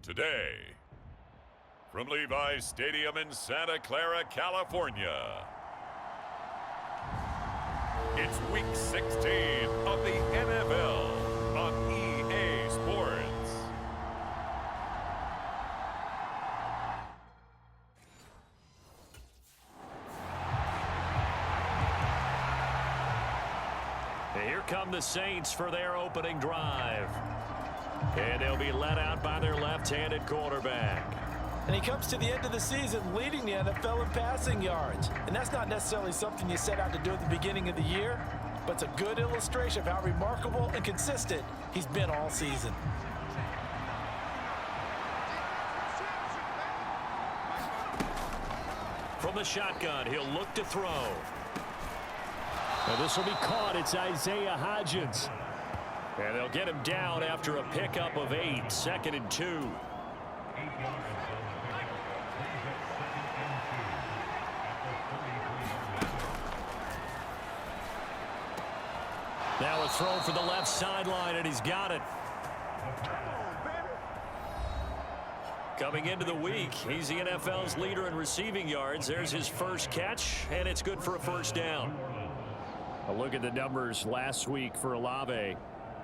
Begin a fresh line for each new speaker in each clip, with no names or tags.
today. From Levi's Stadium in Santa Clara, California, it's Week 16 of the NFL on EA Sports.
Here come the Saints for their opening drive. And they'll be led out by their left-handed quarterback.
And he comes to the end of the season leading the NFL in passing yards. And that's not necessarily something you set out to do at the beginning of the year, but it's a good illustration of how remarkable and consistent he's been all season.
From the shotgun, he'll look to throw. Now this will be caught. It's Isaiah Hodgins. And they'll get him down after a pickup of 8, 2nd and 2. Now a throw for the left sideline, and he's got it. Coming into the week, he's the NFL's leader in receiving yards. There's his first catch, and it's good for a first down. A look at the numbers last week for Olave.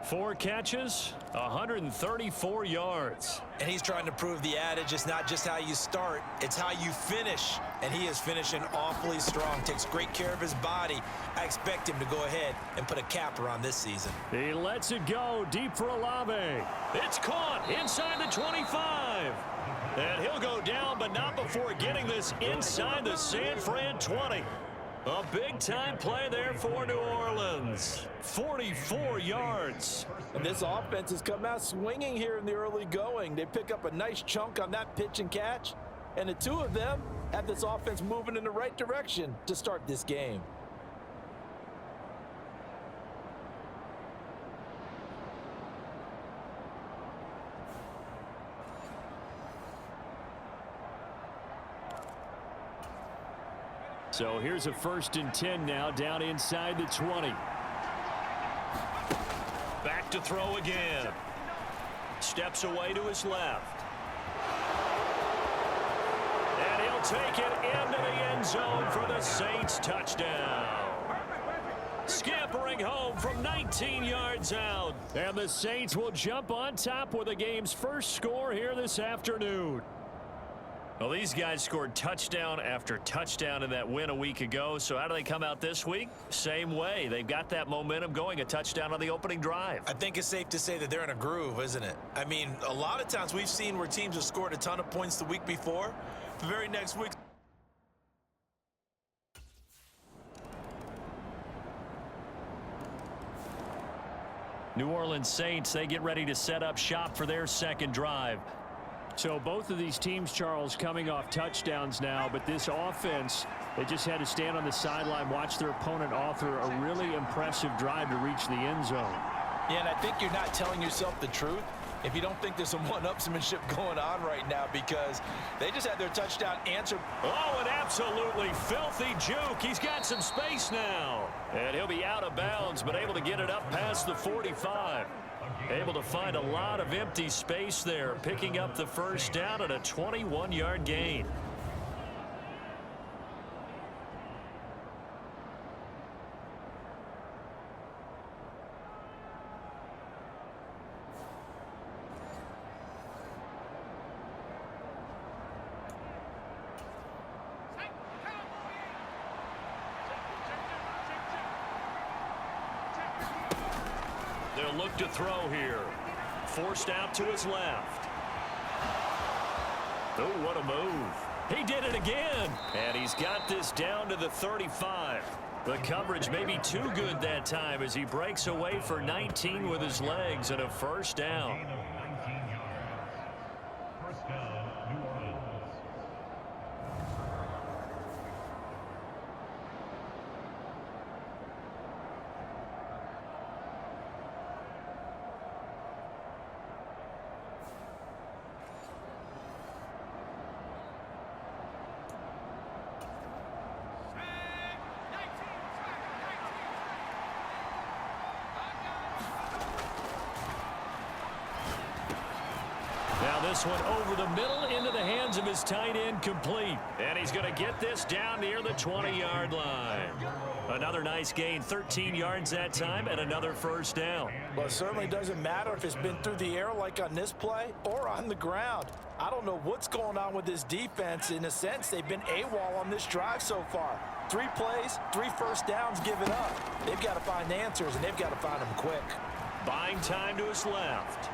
4 catches, 134 yards.
And he's trying to prove the adage, it's not just how you start, it's how you finish. And he is finishing awfully strong, takes great care of his body. I expect him to go ahead and put a capper on this season.
He lets it go deep for Olave. It's caught inside the 25. And he'll go down, but not before getting this inside the San Fran 20. A big-time play there for New Orleans. 44 yards.
And this offense has come out swinging here in the early going. They pick up a nice chunk on that pitch and catch. And the two of them have this offense moving in the right direction to start this game.
So here's a 1st and 10 now, down inside the 20. Back to throw again. Steps away to his left. And he'll take it into the end zone for the Saints touchdown. Scampering home from 19 yards out. And the Saints will jump on top with the game's first score here this afternoon. Well, these guys scored touchdown after touchdown in that win a week ago. So how do they come out this week? Same way. They've got that momentum going, a touchdown on the opening drive.
I think it's safe to say that they're in a groove, isn't it? I mean, a lot of times we've seen where teams have scored a ton of points the week before. The very next week.
New Orleans Saints, they get ready to set up shop for their second drive. So both of these teams, Charles, coming off touchdowns now, but this offense, they just had to stand on the sideline, watch their opponent author a really impressive drive to reach the end zone.
Yeah, and I think you're not telling yourself the truth if you don't think there's some one-upsmanship going on right now, because they just had their touchdown answered.
Oh, an absolutely filthy juke. He's got some space now. And he'll be out of bounds, but able to get it up past the 45. Able to find a lot of empty space there, picking up the first down at a 21-yard gain. They'll look to throw here. Forced out to his left. Oh, what a move. He did it again. And he's got this down to the 35. The coverage may be too good that time as he breaks away for 19 with his legs and a first down. Now this one over the middle into the hands of his tight end, complete. And he's going to get this down near the 20-yard line. Another nice gain, 13 yards that time, and another first down.
Well, it certainly doesn't matter if it's been through the air like on this play or on the ground. I don't know what's going on with this defense. In a sense, they've been AWOL on this drive so far. 3 plays, 3 first downs given up. They've got to find answers, and they've got to find them quick.
Buying time to his left.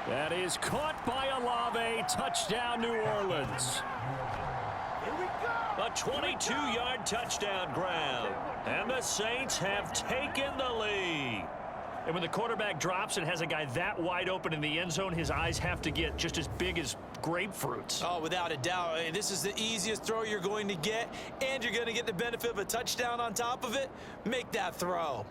That is caught by Olave. Touchdown, New Orleans. A 22-yard touchdown grab. And the Saints have taken the lead. And when the quarterback drops and has a guy that wide open in the end zone, his eyes have to get just as big as grapefruits.
Oh, without a doubt. This is the easiest throw you're going to get, and you're going to get the benefit of a touchdown on top of it. Make that throw.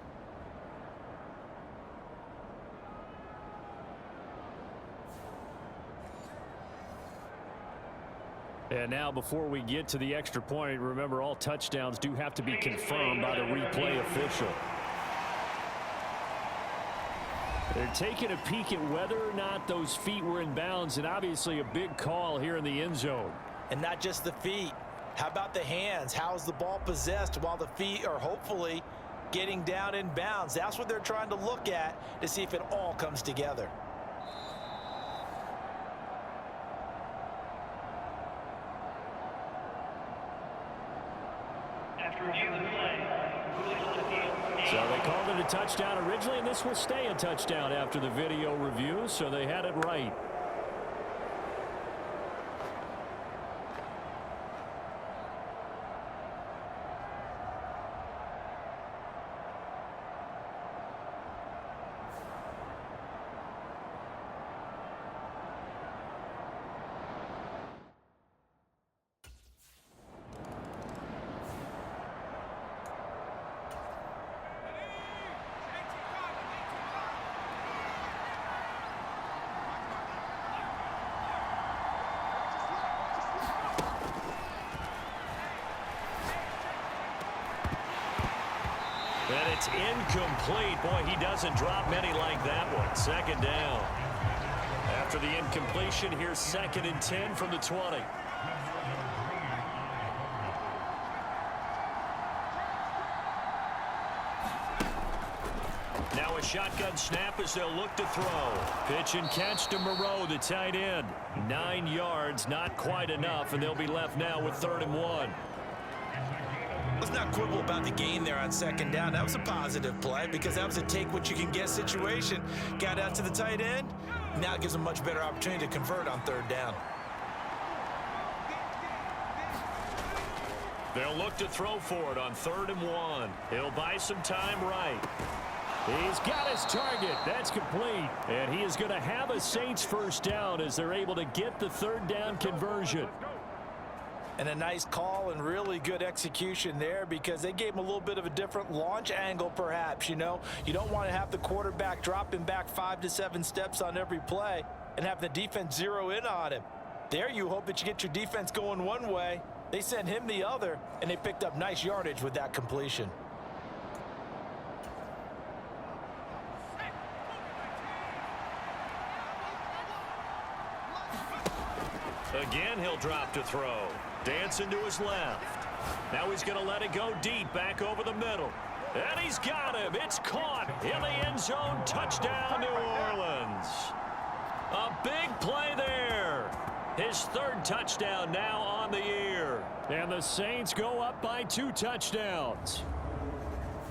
And now before we get to the extra point, remember all touchdowns do have to be confirmed by the replay official. They're taking a peek at whether or not those feet were in bounds, and obviously a big call here in the end zone.
And not just the feet. How about the hands? How's the ball possessed while the feet are hopefully getting down in bounds? That's what they're trying to look at to see if it all comes together.
So they called it a touchdown originally, and this will stay a touchdown after the video review, so they had it right. And it's incomplete. Boy, he doesn't drop many like that one. Second down. After the incompletion, here's 2nd and 10 from the 20. Now a shotgun snap as they'll look to throw. Pitch and catch to Moreau, the tight end. 9 yards, not quite enough, and they'll be left now with 3rd and 1.
Let's not quibble about the gain there on 2nd down. That was a positive play because that was a take-what-you-can-get situation. Got out to the tight end. Now it gives them a much better opportunity to convert on 3rd down.
They'll look to throw for it on 3rd and 1. He'll buy some time right. He's got his target. That's complete. And he is going to have a Saints first down as they're able to get the 3rd down conversion.
And a nice call and really good execution there because they gave him a little bit of a different launch angle perhaps, you know. You don't want to have the quarterback dropping back 5 to 7 steps on every play and have the defense zero in on him. There you hope that you get your defense going one way. They sent him the other, and they picked up nice yardage with that completion.
Again, he'll drop to throw. Dancing to his left. Now he's going to let it go deep back over the middle. And he's got him. It's caught in the end zone. Touchdown, New Orleans. A big play there. His 3rd touchdown now on the year. And the Saints go up by 2 touchdowns.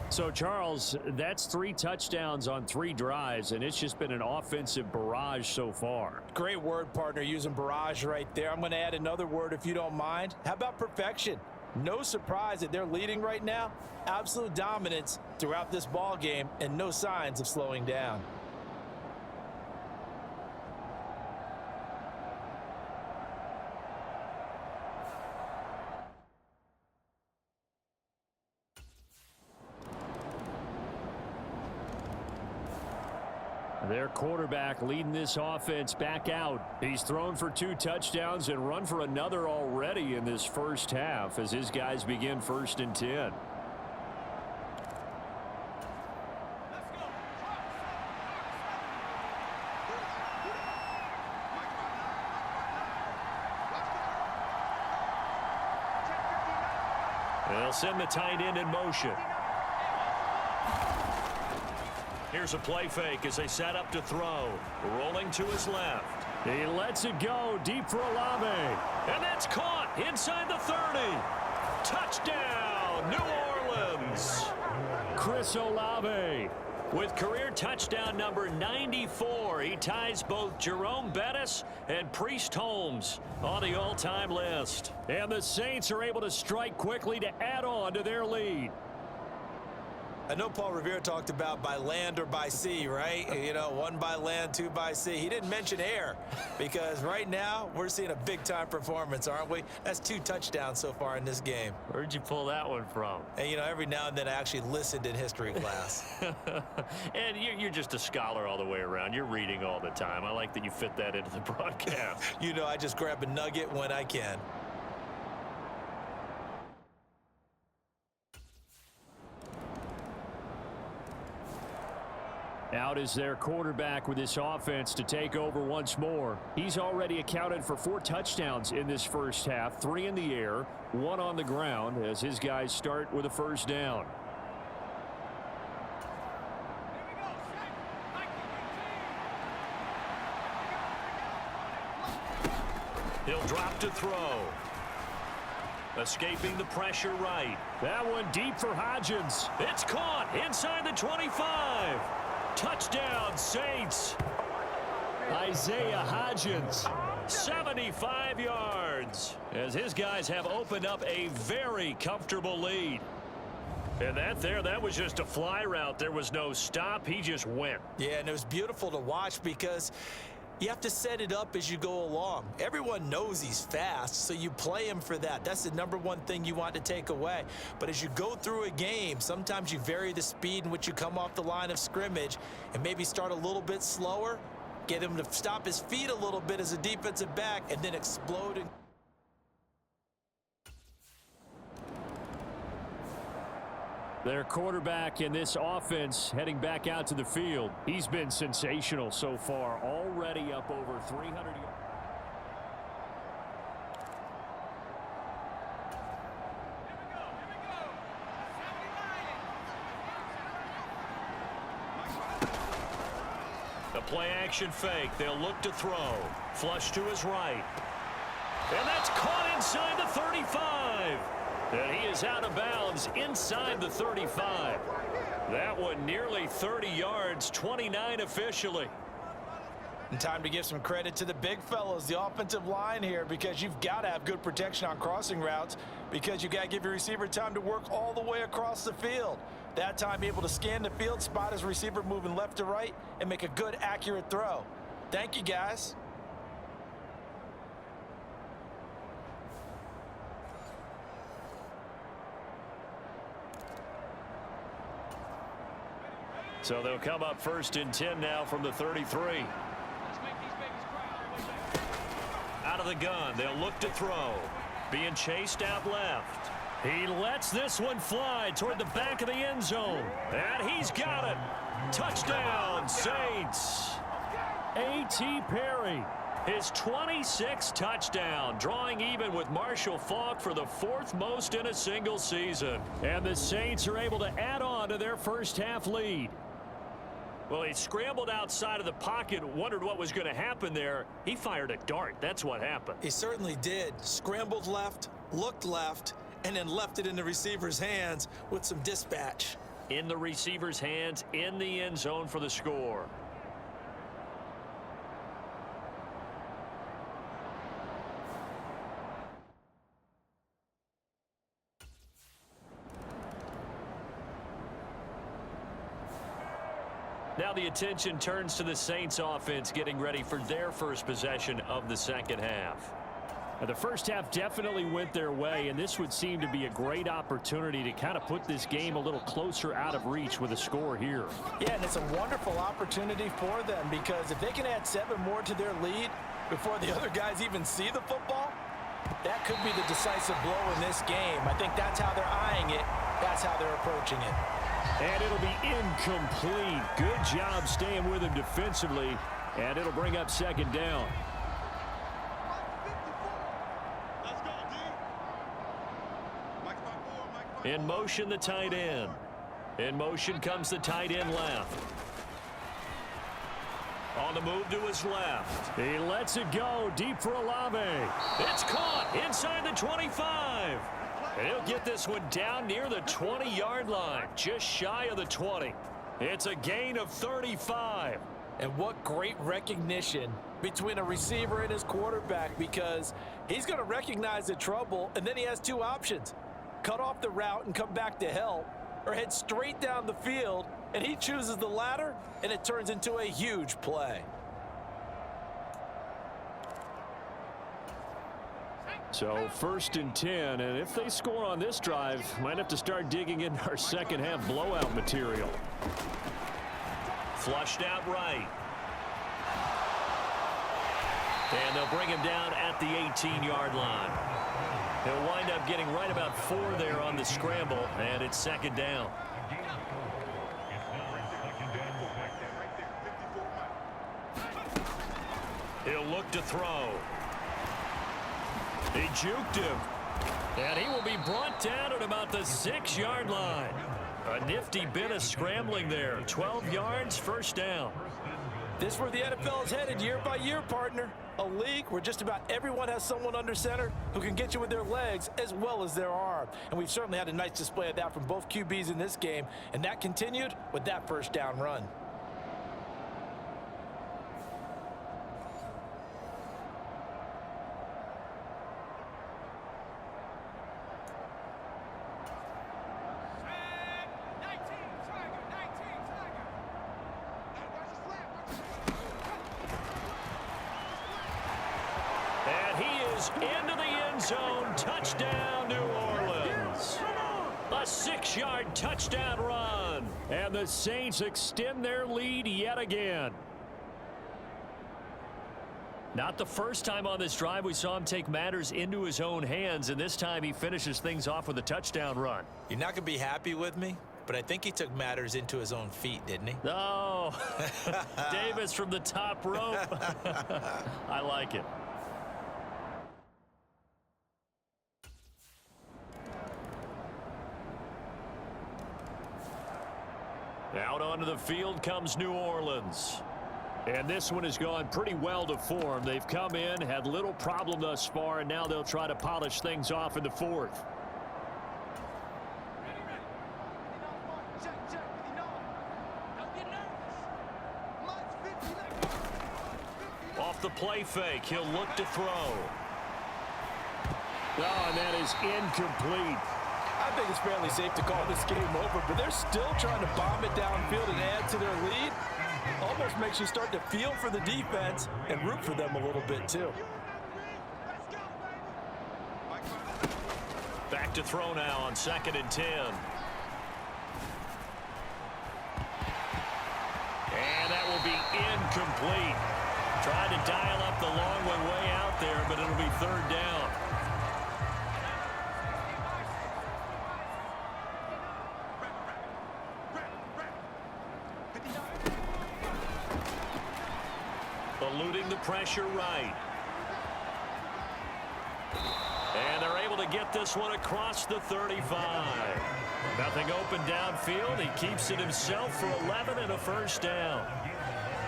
So, Charles, that's 3 touchdowns on 3 drives, and it's just been an offensive barrage so far.
Great word, partner, using barrage right there. I'm going to add another word if you don't mind. How about perfection? No surprise that they're leading right now. Absolute dominance throughout this ball game and no signs of slowing down.
Their quarterback leading this offense back out. He's thrown for 2 touchdowns and run for another already in this first half as his guys begin 1st and 10. They'll send the tight end in motion. Here's a play fake as they set up to throw. Rolling to his left. He lets it go deep for Olave. And that's caught inside the 30. Touchdown, New Orleans. Chris Olave with career touchdown number 94. He ties both Jerome Bettis and Priest Holmes on the all-time list. And the Saints are able to strike quickly to add on to their lead.
I know Paul Revere talked about by land or by sea, right? You know, one by land, two by sea. He didn't mention air because right now we're seeing a big-time performance, aren't we? That's 2 touchdowns so far in this game.
Where'd you pull that one from?
And, you know, every now and then I actually listened in history class.
And you're just a scholar all the way around. You're reading all the time. I like that you fit that into the broadcast.
You know, I just grab a nugget when I can.
Out is their quarterback with this offense to take over once more. He's already accounted for 4 touchdowns in this first half, 3 in the air, 1 on the ground as his guys start with a first down. He'll drop to throw. Escaping the pressure right. That one deep for Hodgins. It's caught inside the 25. Touchdown, Saints. Isaiah Hodgins, 75 yards, as his guys have opened up a very comfortable lead. And that was just a fly route. There was no stop. He just went.
Yeah, and it was beautiful to watch because you have to set it up as you go along. Everyone knows he's fast, so you play him for that. That's the #1 thing you want to take away. But as you go through a game, sometimes you vary the speed in which you come off the line of scrimmage and maybe start a little bit slower, get him to stop his feet a little bit as a defensive back, and then explode.
Their quarterback in this offense heading back out to the field. He's been sensational so far, already up over 300 yards. The play action fake. They'll look to throw. Flush to his right. And that's caught inside the 35. And he is out of bounds inside the 35. That one nearly 30 yards, 29 officially.
And time to give some credit to the big fellows, the offensive line here, because you've got to have good protection on crossing routes because you've got to give your receiver time to work all the way across the field. That time able to scan the field, spot his receiver moving left to right, and make a good, accurate throw. Thank you, guys.
So they'll come up 1st and 10 now from the 33. Out of the gun, they'll look to throw. Being chased out left. He lets this one fly toward the back of the end zone. And he's got it. Touchdown, Saints. A.T. Perry, his 26th touchdown, drawing even with Marshall Faulk for the 4th most in a single season. And the Saints are able to add on to their first half lead. Well, he scrambled outside of the pocket, wondered what was going to happen there. He fired a dart. That's what happened.
He certainly did. Scrambled left, looked left, and then left it in the receiver's hands with some dispatch.
In the receiver's hands, in the end zone for the score. Now the attention turns to the Saints offense getting ready for their first possession of the second half. Now, the first half definitely went their way, and this would seem to be a great opportunity to kind of put this game a little closer out of reach with a score here.
Yeah, and it's a wonderful opportunity for them because if they can add 7 more to their lead before the other guys even see the football, that could be the decisive blow in this game. I think that's how they're eyeing it. That's how they're approaching it.
And it'll be incomplete. Good job staying with him defensively, and it'll bring up 2nd down.
Let's go, D. Mike's by 4, Mike.
In motion, the tight end. In motion comes the tight end left. On the move to his left. He lets it go deep for Olave. It's caught inside the 25. And he'll get this one down near the 20-yard line, just shy of the 20. It's a gain of 35.
And what great recognition between a receiver and his quarterback, because he's going to recognize the trouble, and then he has two options. Cut off the route and come back to help, or head straight down the field, and he chooses the latter, and it turns into a huge play.
So 1st and 10, and if they score on this drive, might have to start digging into our second half blowout material. Flushed out right. And they'll bring him down at the 18-yard line. He'll wind up getting right about 4 there on the scramble, and it's 2nd down. He'll look to throw. He juked him. And he will be brought down at about the 6-yard line. A nifty bit of scrambling there. 12 yards, 1st down.
This is where the NFL is headed year by year, partner. A league where just about everyone has someone under center who can get you with their legs as well as their arm. And we've certainly had a nice display of that from both QBs in this game. And that continued with that 1st down run.
Into the end zone. Touchdown, New Orleans. A 6-yard touchdown run. And the Saints extend their lead yet again. Not the first time on this drive we saw him take matters into his own hands, and this time he finishes things off with a touchdown run.
You're not going to be happy with me, but I think he took matters into his own feet, didn't he?
Oh, Davis from the top rope. I like it. Out onto the field comes New Orleans. And this one has gone pretty well to form. They've come in, had little problem thus far, and now they'll try to polish things off in the 4th. Off the play fake, he'll look to throw. Oh, and that is incomplete.
I think it's fairly safe to call this game over, but they're still trying to bomb it downfield and add to their lead. Almost makes you start to feel for the defense and root for them a little bit, too.
Back to throw now on 2nd and 10. And that will be incomplete. Tried to dial up the long one way out there, but it'll be 3rd down. Eluding the pressure right. And they're able to get this one across the 35. Nothing open downfield. He keeps it himself for 11 and a 1st down.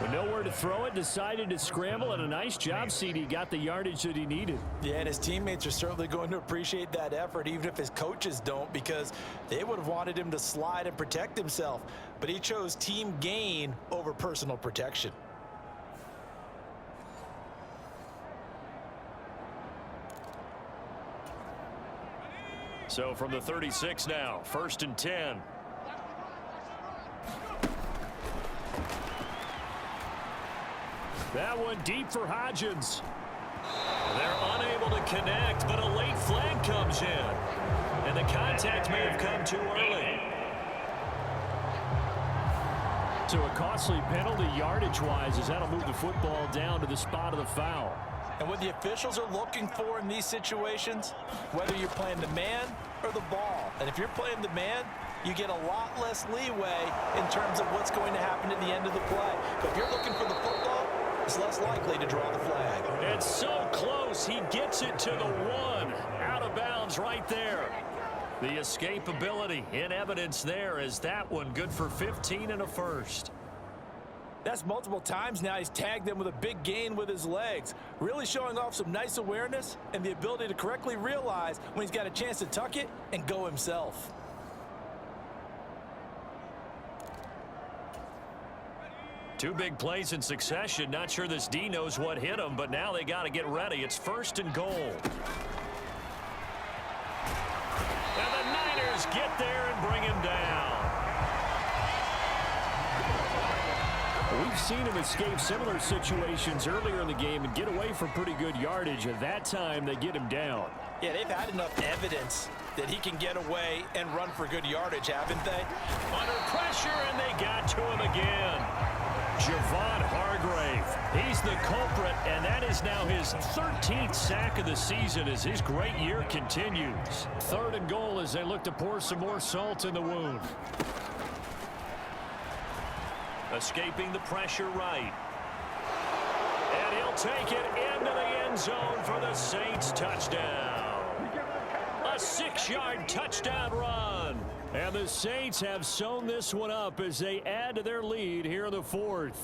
With nowhere to throw it, decided to scramble, and a nice job, CD. Got the yardage that he needed.
Yeah, and his teammates are certainly going to appreciate that effort, even if his coaches don't, because they would have wanted him to slide and protect himself. But he chose team gain over personal protection.
So from the 36 now, 1st and 10. That one deep for Hodgins. They're unable to connect, but a late flag comes in. And the contact may have come too early. So a costly penalty yardage-wise, as that'll move the football down to the spot of the foul.
And what the officials are looking for in these situations, whether you're playing the man or the ball, and if you're playing the man, you get a lot less leeway in terms of what's going to happen at the end of the play. But if you're looking for the football, it's less likely to draw the flag.
It's so close, he gets it to the 1. Out of bounds right there. The escapability in evidence there as that one good for 15 and a first.
That's multiple times now he's tagged them with a big gain with his legs. Really showing off some nice awareness and the ability to correctly realize when he's got a chance to tuck it and go himself.
Two big plays in succession. Not sure this D knows what hit him, but now they got to get ready. It's 1st and goal. And the Niners get there and bring him down. We've seen him escape similar situations earlier in the game and get away from pretty good yardage. At that time, they get him down.
Yeah, they've had enough evidence that he can get away and run for good yardage, haven't they?
Under pressure, and they got to him again. Javon Hargrave, he's the culprit, and that is now his 13th sack of the season as his great year continues. 3rd and goal as they look to pour some more salt in the wound. Escaping the pressure right. And he'll take it into the end zone for the Saints touchdown. A 6-yard touchdown run. And the Saints have sewn this one up as they add to their lead here in the 4th.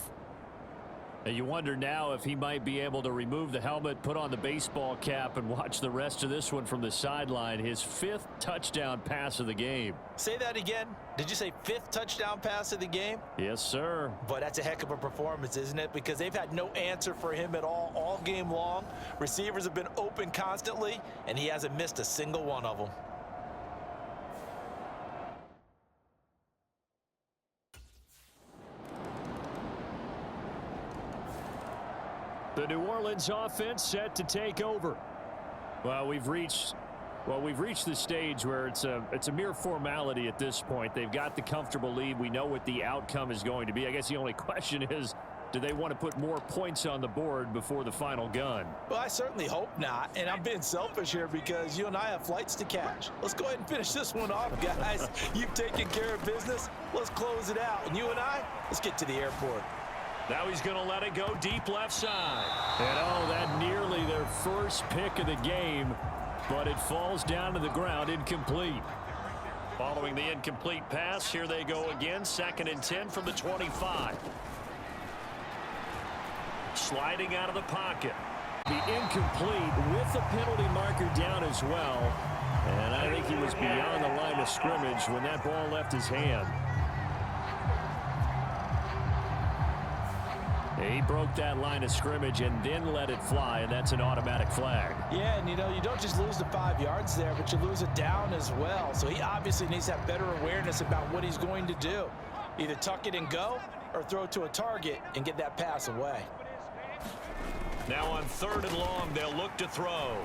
And you wonder now if he might be able to remove the helmet, put on the baseball cap, and watch the rest of this one from the sideline. His 5th touchdown pass of the game.
Say that again. Did you say 5th touchdown pass of the game?
Yes, sir.
But that's a heck of a performance, isn't it? Because they've had no answer for him at all game long. Receivers have been open constantly, and he hasn't missed a single one of them.
The New Orleans offense set to take over. Well, we've reached the stage where it's a mere formality at this point. They've got the comfortable lead. We know what the outcome is going to be. I guess the only question is, do they want to put more points on the board before the final gun?
Well, I certainly hope not, and I'm being selfish here because you and I have flights to catch. Let's go ahead and finish this one off, guys. You've taken care of business. Let's close it out, and you and I, let's get to the airport.
Now he's going to let it go deep left side. And oh, that nearly their first pick of the game, but it falls down to the ground incomplete. Following the incomplete pass, here they go again, 2nd and 10 from the 25. Sliding out of the pocket. Be incomplete with the penalty marker down as well. And I think he was beyond the line of scrimmage when that ball left his hand. He broke that line of scrimmage and then let it fly, and that's an automatic flag.
Yeah, and you know, you don't just lose the 5 yards there, but you lose it down as well. So he obviously needs to have better awareness about what he's going to do. Either tuck it and go or throw to a target and get that pass away.
Now on 3rd and long, they'll look to throw.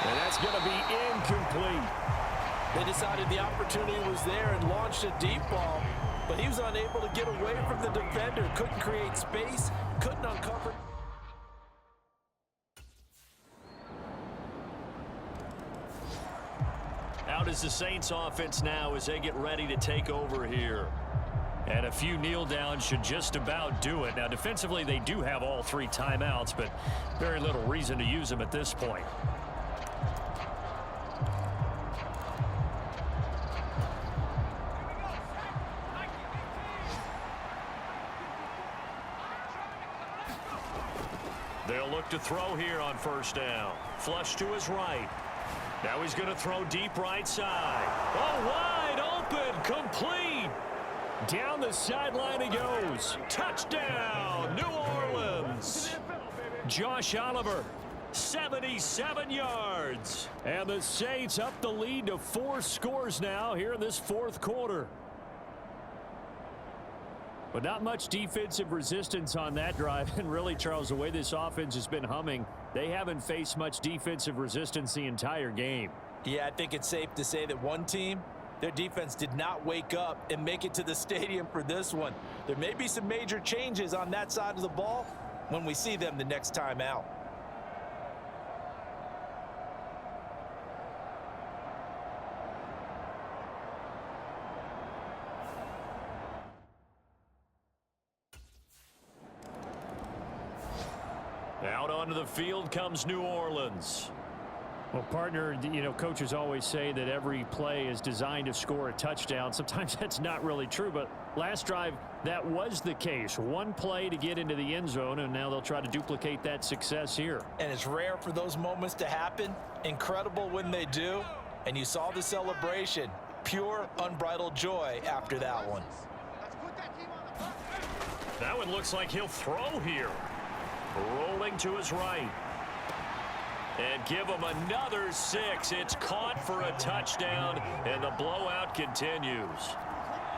And that's going to be incomplete.
They decided the opportunity was there and launched a deep ball, but he was unable to get away from the defender. Couldn't create space, couldn't uncover.
Out is the Saints offense now as they get ready to take over here. And a few kneel downs should just about do it. Now defensively they do have all 3 timeouts, but very little reason to use them at this point. They'll look to throw here on 1st down. Flush to his right. Now he's going to throw deep right side. Oh, wide open, complete. Down the sideline he goes. Touchdown, New Orleans. Josh Oliver, 77 yards. And the Saints up the lead to 4 scores now here in this 4th quarter. But not much defensive resistance on that drive. And really, Charles, the way this offense has been humming, they haven't faced much defensive resistance the entire game.
Yeah, I think it's safe to say that one team, their defense did not wake up and make it to the stadium for this one. There may be some major changes on that side of the ball when we see them the next time out. Out onto the field comes New Orleans.
Well, partner, you know, coaches always say that every play is designed to score a touchdown. Sometimes that's not really true, but last drive, that was the case. One play to get into the end zone, and now they'll try to duplicate that success here.
And it's rare for those moments to happen. Incredible when they do. And you saw the celebration. Pure, unbridled joy after that one.
That one looks like he'll throw here. Rolling to his right. And give him another 6. It's caught for a touchdown, and the blowout continues.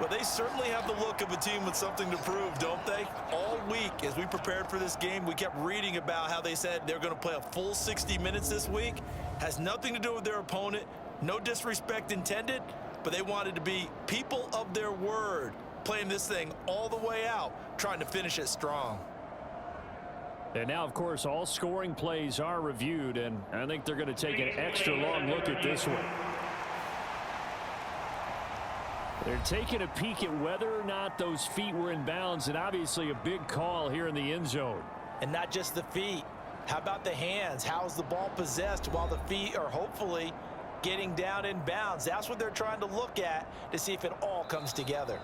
Well, they certainly have the look of a team with something to prove, don't they? All week, as we prepared for this game, we kept reading about how they said they're going to play a full 60 minutes this week. Has nothing to do with their opponent. No disrespect intended, but they wanted to be people of their word, playing this thing all the way out, trying to finish it strong.
And now, of course, all scoring plays are reviewed, and I think they're going to take an extra long look at this one. They're taking a peek at whether or not those feet were in bounds, and obviously a big call here in the end zone.
And not just the feet. How about the hands? How's the ball possessed while the feet are hopefully getting down in bounds? That's what they're trying to look at to see if it all comes together.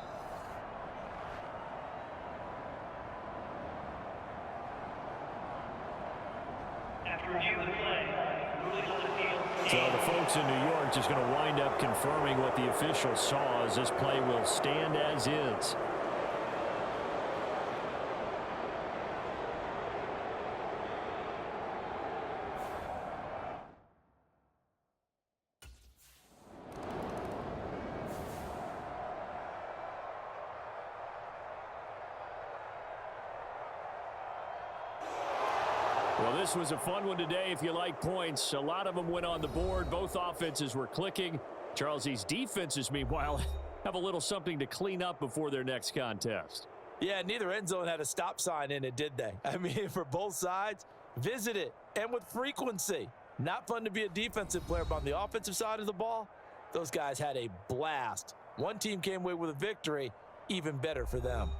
So the folks in New York just going to wind up confirming what the official saw, as this play will stand as is. Well, this was a fun one today if you like points. A lot of them went on the board. Both offenses were clicking. Charles, these defenses, meanwhile, have a little something to clean up before their next contest.
Yeah, neither end zone had a stop sign in it, did they? I mean, for both sides, visit it, and with frequency. Not fun to be a defensive player, but on the offensive side of the ball, those guys had a blast. One team came away with a victory, even better for them.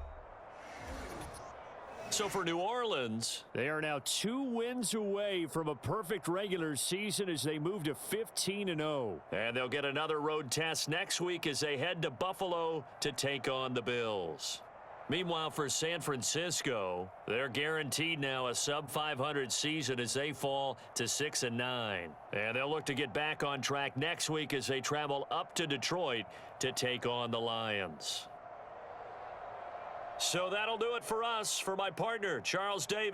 So for New Orleans, they are now 2 wins away from a perfect regular season as they move to 15-0. And they'll get another road test next week as they head to Buffalo to take on the Bills. Meanwhile, for San Francisco, they're guaranteed now a sub-500 season as they fall to 6-9. And they'll look to get back on track next week as they travel up to Detroit to take on the Lions. So that'll do it for us. For my partner, Charles Davis.